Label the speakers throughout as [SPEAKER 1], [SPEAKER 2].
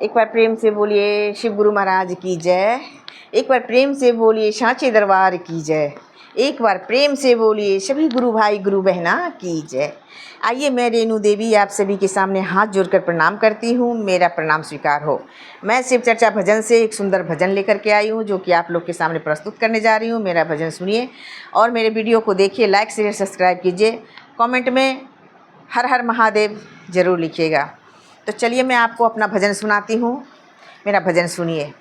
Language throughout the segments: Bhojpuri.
[SPEAKER 1] एक बार प्रेम से बोलिए शिव गुरु महाराज की जय। एक बार प्रेम से बोलिए सांची दरबार की जय। एक बार प्रेम से बोलिए सभी गुरु भाई गुरु बहना की जय। आइए, मैं रेणु देवी आप सभी के सामने हाथ जोड़कर प्रणाम करती हूँ। मेरा प्रणाम स्वीकार हो। मैं शिव चर्चा भजन से एक सुंदर भजन लेकर के आई हूँ, जो कि आप लोग के सामने प्रस्तुत करने जा रही हूँ। मेरा भजन सुनिए और मेरे वीडियो को देखिए, लाइक शेयर सब्सक्राइब कीजिए। कमेंट में हर हर महादेव ज़रूर लिखिएगा। तो चलिए, मैं आपको अपना भजन सुनाती हूँ। मेरा भजन सुनिए।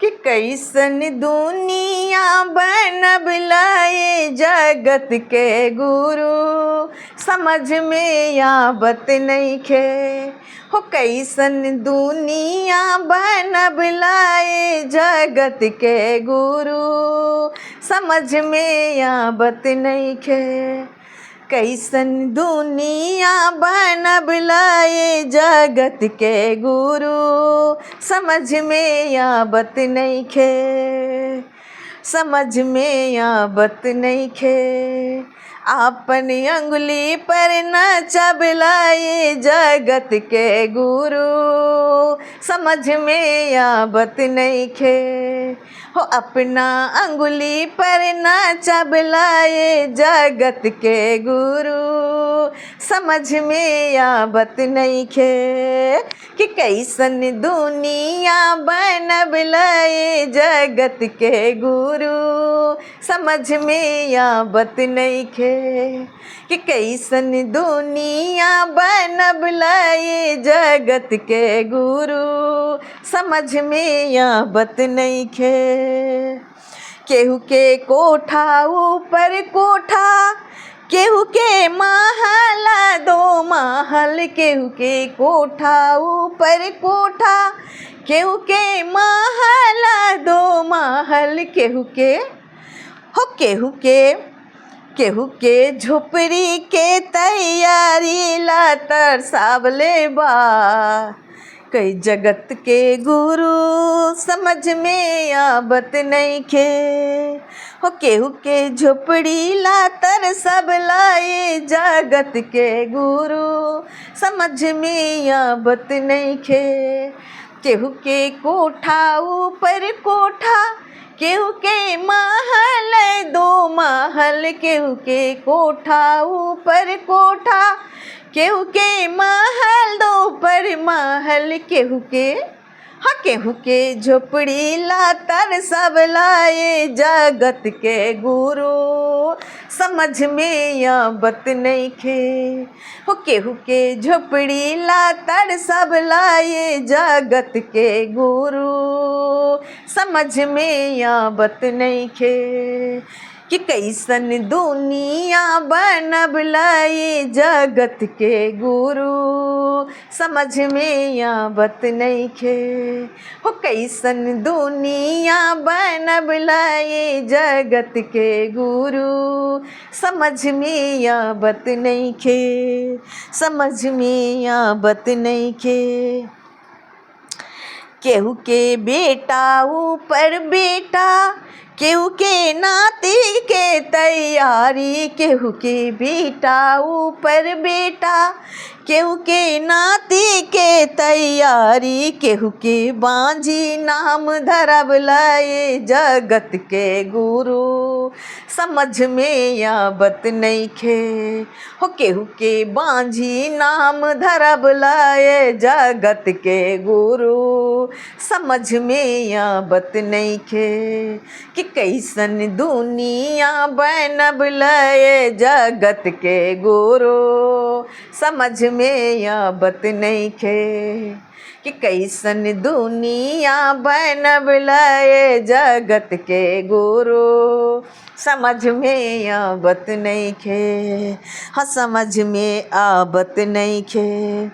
[SPEAKER 1] कि कैसन दुनिया बनब लाए जगत के गुरु, समझ में आवत नइखे हो। कैसन दुनिया बनब लाए जगत के गुरु, समझ में आवत नइखे। कैसन दुनिया बनब लाए जगत के गुरु, समझ में आवत नइखे। समझ में आवत नइखे। आपन अंगुली पर नचब लाए जगत के गुरु, समझ में आवत नइखे हो। अपना अंगुली पर नचब लाए जगत के गुरु, समझ में आवत नइखे। कि कैसन दुनिया बनब लाए जगत के गुरु, समझ में आवत नइखे। कि कैसन दुनिया बनब लाए जगत के गुरु, समझ में आवत नइखे। केहू के कोठा ऊपर कोठा, केहू के महल दो महल। केहू के कोठा ऊपर कोठा, केहू के महल दो महल। केहू के हो केहू के झोपड़ी के तैयारी ला तरसावले बा। कई जगत के गुरु, समझ में आवत नइखे हो। केहू के झोपड़ी ला तरसाव लाए जगत के गुरु, समझ में आवत नइखे। केहू के कोठा ऊपर कोठा, केहू के महल दो महल। केहू के कोठा ऊपर कोठा, केहू के महल दो पर महल। केहू के झोपड़ी ला तरसाव लाए जगत के गुरु, समझ में आवत नइखे हो। केहू के झोपड़ी ला तरसाव लाए जगत के गुरु, समझ में आवत नइखे। कि कैसन दुनिया बनब लाए जगत के गुरु, समझ में आवत नइखे हो। कैसन दुनिया बनब लाए जगत के गुरु, समझ में आवत नइखे। समझ में आवत नइखे। केहू के बेटा ऊपर बेटा, केहू के नाती के तैयारी। केहू के बेटा ऊपर बेटा, केहू के नाती के तैयारी। केहू के बांझी नाम धरब लाए जगत के गुरु, समझ में आवत नइखे हो। केहू के बांझी नाम धरब लाए जगत के गुरु, समझ में आवत नइखे। कि कैसन दुनिया बनब लाए जगत के गुरु, समझ में आवत नइखे। कि कैसन दुनिया बनब लाए जगत के गुरु, समझ में आवत नइखे। हाँ, समझ में आवत नइखे।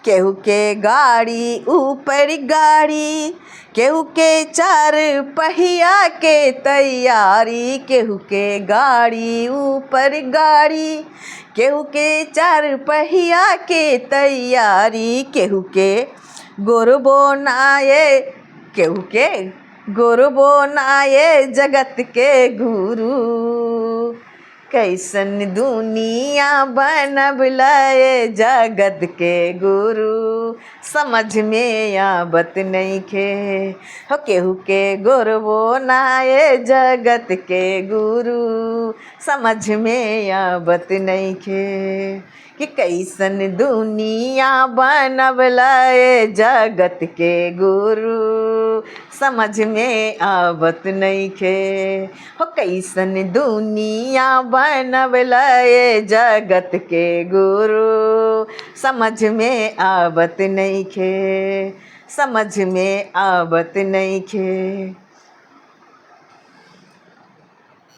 [SPEAKER 1] केहू के गाड़ी ऊपर गाड़ी, केहू के चार पहिया के तैयारी। केहू के गाड़ी ऊपर गाड़ी, केहू के चार पहिया के तैयारी। केहू के गोरबो नाये, केहू के गोरबो नाये जगत के गुरु। कैसन दुनिया बनबलाए जगत के गुरु समझ में आवत नइखे हो केहू के गोरबो नाए जगत के गुरु समझ में आवत नइखे कि कैसन दुनिया बनबलाए जगत के गुरु समझ में आवत नइखे हो कैसन दुनिया बनबलाए जगत के गुरु समझ में आवत नइखे समझ में आवत नइखे।